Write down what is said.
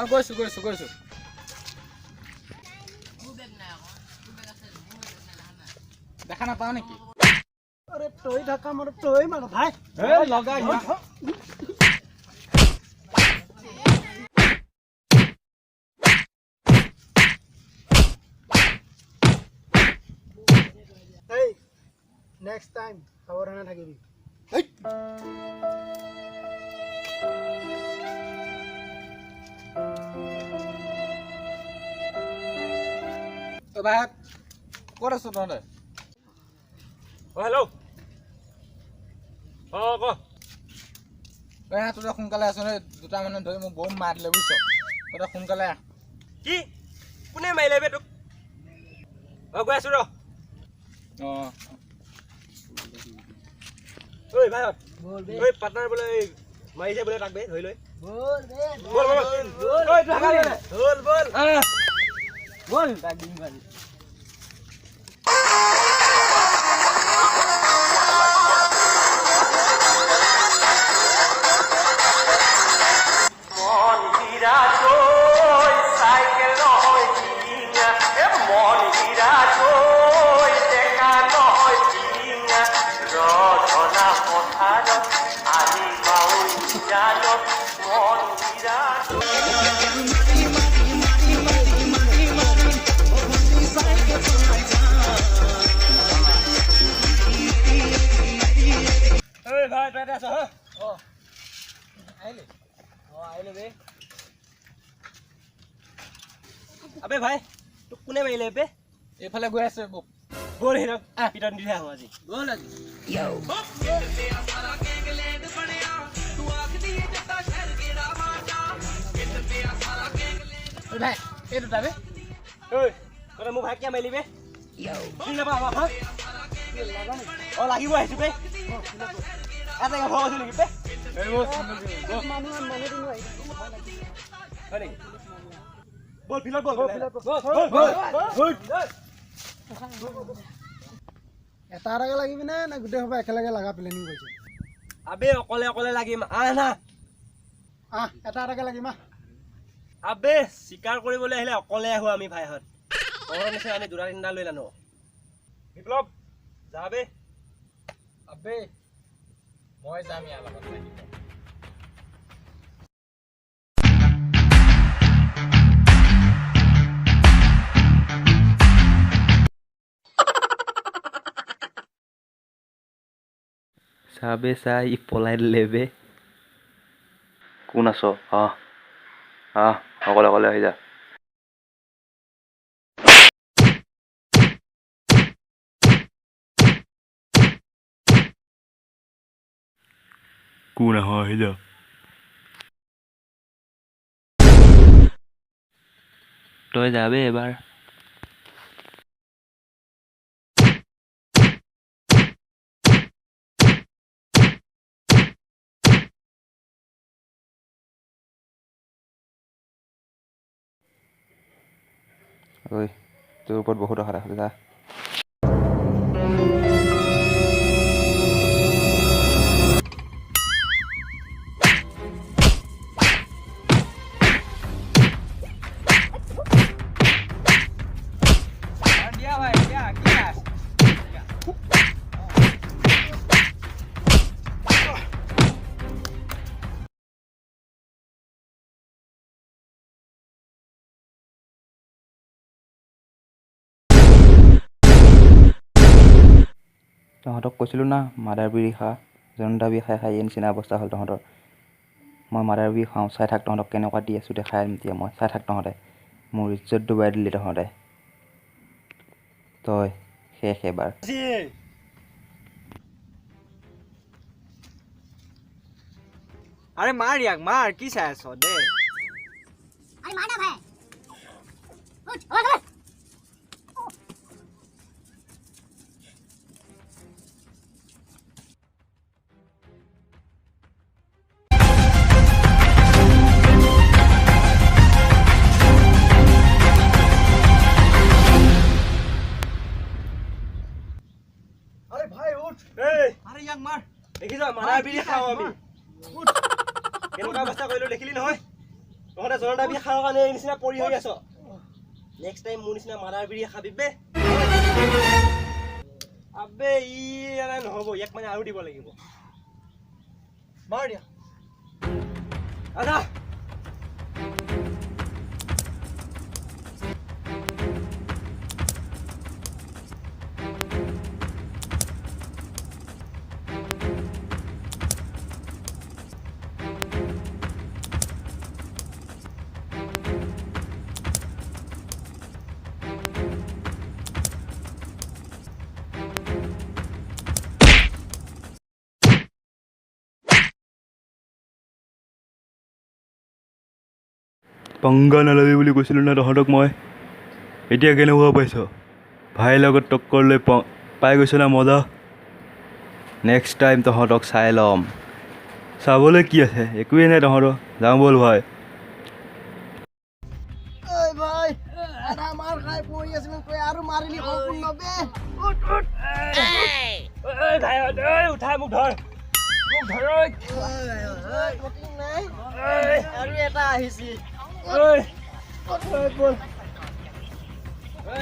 গৈছো দেখা নাপাও নেকি अरे तोय ढका मोर तोय मार भाई ए लगा hey next time खबर ना থাকিবি তো ভাই ক'ত আছ তহঁতে হেল্ল' ক তহঁতে সোনকালে আছ নে দুটা মানুহ ধৰি মোক বহুত মাৰ দিলে বুজিছ তহঁতে সোনকালে আহ কি কোনে মাৰিলে বে তোক গৈ আছো ৰ ঐ ভাই बोल बे ঐ পাৰ্টনাৰ বোলে মাৰিছে বোলে তাক বে ধৰি লৈ बोल बे বল ঐ ঢাকা দে বল বল তাক দিম ভাই ভাই তই আছ হা आइले बे আবে ভাই তোক কোনে মাৰিলে বে এইফালে গৈ আছে বল বল হিৰক পিটন দিলে আহো আজি বল আজি ভাই এই দুটা বে ঐ তই মোক ভাই কিয় মাৰিলি বে চিনি নাপাৱ আমাক হা লাগিব আহিছো বে এটা ভয় আছো নেকি বে मानु दिनु হয় নেকি বল ফিলত বল এটা আগে লাগিবি না না গুটে হবে একেলগে লাগা প্লেনিং কৰিছে আবে অকলে অকলে লাগিম না এটা আগে লাগিম আবে শিকাৰ কৰিবলৈ আহিলে অকলে আহো আমি ভাইহঁত ঘৰৰ নিচিনা আমি দুটা তিনিটা লৈ নানো বিপ্লৱ যাবে আবে মই যাম ইয়াৰ লগত চাবে চাই পলাই দিলে বে কোন আছ অকলে অকলে আহি যা কোন আহি যা তই যাবে এবাৰ ঐ তোৰ ওপৰত বহুত আশা ৰাখিছে যা দিয়া ভাই দিয়া কি আছ তহঁতক কৈছিলোঁ না মাদাৰ বিৰি খা জনতা বি খাই খাই নিচিনা অৱস্থা হ'ল তহঁতৰ মই মাদাৰ বিৰি খাওঁ চাই থাক তহঁতক কেনেকুৱা দি আছোঁ দেখাই এতিয়া মই চাই থাক তহঁতে মোৰ ইজ্জত ডুবাই দিলি তহঁতে তই শেষ এবাৰ আরে মার ইয়াক মার কি চাই আছ দে अरे मार ना भाई उठ और कर अरे भाई उठ আরে ইয়াক মার দেখিছ মাদাৰ বিৰি খাওঁ আমি কেনেকুৱা অৱস্থা কৰিলো দেখিলি নহয় তহঁতে জনতা বিয়া খাওয়াৰ কাৰণে এই নিচিনা পৰি হৈ আছ নেক্সট টাইম মোৰ নিচিনা মাৰাৰ বিৰি খাবি বে আবে ই নহ'ব ইয়াক মানে আৰু দিব লাগিব মাৰ দিয়া আদা পাংগা নালাবি বুলি কৈছিলোঁ না তহঁতক মই এতিয়া কেনেকুৱা পাইছ ভাইৰ লগত টক্কৰ লৈ পাই গৈছ না মজা নেক্সট টাইম তহঁতক চাই ল'ম চাবলৈ কি আছে একোৱেই নাই তহঁতৰ যাওঁ ব'ল ভাই ঐ ভাই এটা মাৰ খাই পৰি আছিলো তই আৰু মাৰিলি সম্পূৰ্ণ বে ভাই উঠাই মোক ধৰ নাই আৰু এটা আহিছিল ঐ বল ঐ